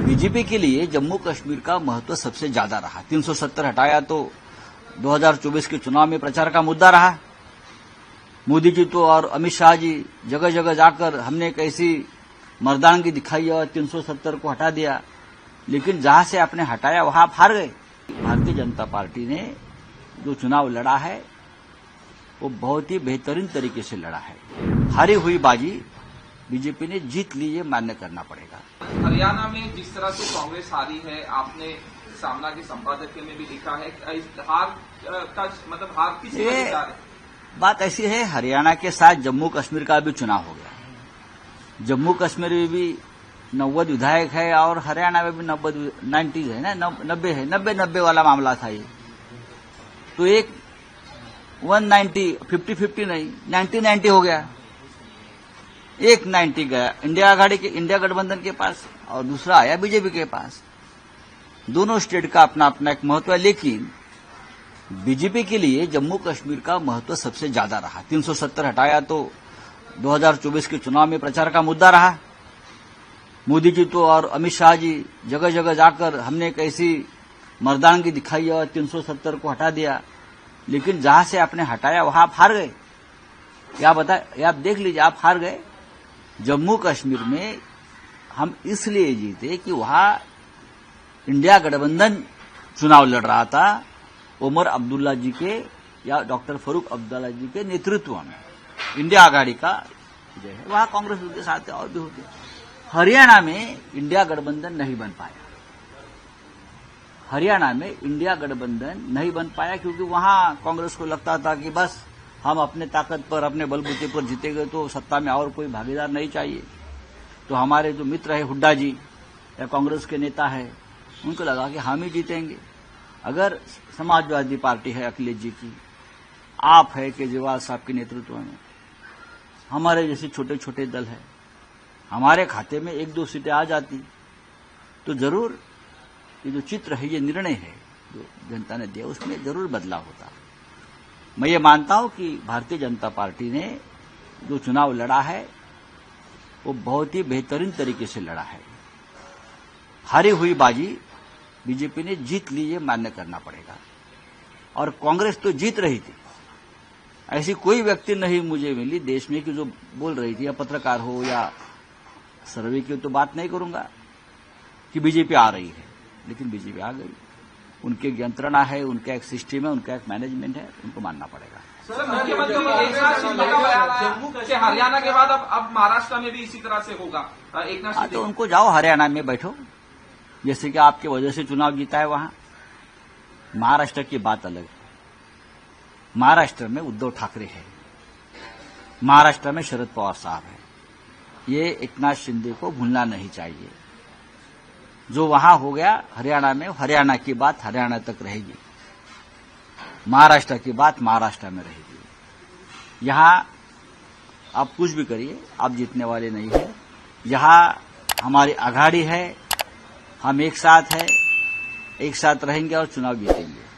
BJP के लिए जम्मू कश्मीर का महत्व सबसे ज्यादा रहा। 370 हटाया तो 2024 के चुनाव में प्रचार का मुद्दा रहा। मोदी जी तो और अमित शाह जी जगह जगह जाकर हमने कैसी मर्दानगी दिखाई और 370 को हटा दिया, लेकिन जहां से आपने हटाया वहां आप हार गए। भारतीय जनता पार्टी ने जो चुनाव लड़ा है वो बहुत ही बेहतरीन तरीके से लड़ा है। हारी हुई बाजी बीजेपी ने जीत ली, ये मान्य करना पड़ेगा। हरियाणा में जिस तरह से कांग्रेस हारी है, आपने सामना के संपादकीय में भी लिखा है, हार का मतलब हार किस वजह है? बात ऐसी है, हरियाणा के साथ जम्मू कश्मीर का भी चुनाव हो गया। जम्मू कश्मीर में भी 90 विधायक है और हरियाणा में भी 90 है ना, 90 है, 90 वाला मामला था ये। तो एक 190 50-50 नहीं 90-90 हो गया। एक 90 गया इंडिया गठबंधन के पास और दूसरा आया बीजेपी के पास। दोनों स्टेट का अपना अपना एक महत्व है, लेकिन बीजेपी के लिए जम्मू कश्मीर का महत्व सबसे ज्यादा रहा। 370 हटाया तो 2024 के चुनाव में प्रचार का मुद्दा रहा। मोदी जी तो और अमित शाह जी जगह जगह जाकर हमने कैसी मर्दानगी दिखाई और 370 को हटा दिया, लेकिन जहां से आपने हटाया वहां आप हार गए। आप देख लीजिए, आप हार गए। जम्मू कश्मीर में हम इसलिए जीते कि वहां इंडिया गठबंधन चुनाव लड़ रहा था, उमर अब्दुल्ला जी के या डॉक्टर फारूक अब्दुल्ला जी के नेतृत्व में इंडिया आघाड़ी का जो है वहां कांग्रेस उनके साथ है और भी होते। हरियाणा में इंडिया गठबंधन नहीं बन पाया। हरियाणा में इंडिया गठबंधन नहीं बन पाया क्योंकि वहां कांग्रेस को लगता था कि बस हम अपने ताकत पर, अपने बलबूते पर जीतेंगे तो सत्ता में और कोई भागीदार नहीं चाहिए। तो हमारे जो मित्र है हुड्डा जी या कांग्रेस के नेता है, उनको लगा कि हम ही जीतेंगे। अगर समाजवादी पार्टी है अखिलेश जी की, आप है केजरीवाल साहब के नेतृत्व में, हमारे जैसे छोटे छोटे दल है, हमारे खाते में 1-2 सीटें आ जाती तो जरूर ये जो चित्र है, ये निर्णय है जो जनता ने दिया, उसमें जरूर बदलाव होता। मैं ये मानता हूं कि भारतीय जनता पार्टी ने जो चुनाव लड़ा है वो बहुत ही बेहतरीन तरीके से लड़ा है। हारी हुई बाजी बीजेपी ने जीत ली, ये मान्य करना पड़ेगा। और कांग्रेस तो जीत रही थी। ऐसी कोई व्यक्ति नहीं मुझे मिली देश में कि जो बोल रही थी, या पत्रकार हो या सर्वे की तो बात नहीं करूंगा, कि बीजेपी आ रही है, लेकिन बीजेपी आ गई। उनके यंत्रणा है, उनका एक सिस्टम है, उनका एक मैनेजमेंट है, उनको मानना पड़ेगा। सर, मुख्यमंत्री हरियाणा के बाद अब महाराष्ट्र में भी इसी तरह से होगा। एक नाथ तो उनको जाओ हरियाणा में बैठो, जैसे कि आपके वजह से चुनाव जीता है वहां। महाराष्ट्र की बात अलग है। महाराष्ट्र में उद्धव ठाकरे है, महाराष्ट्र में शरद पवार साहब है। ये एक नाथ शिंदे को भूलना नहीं चाहिए। जो वहां हो गया हरियाणा में, हरियाणा की बात हरियाणा तक रहेगी, महाराष्ट्र की बात महाराष्ट्र में रहेगी। यहां आप कुछ भी करिए, आप जीतने वाले नहीं है। यहां हमारी आघाड़ी है, हम एक साथ हैं, एक साथ रहेंगे और चुनाव जीतेंगे।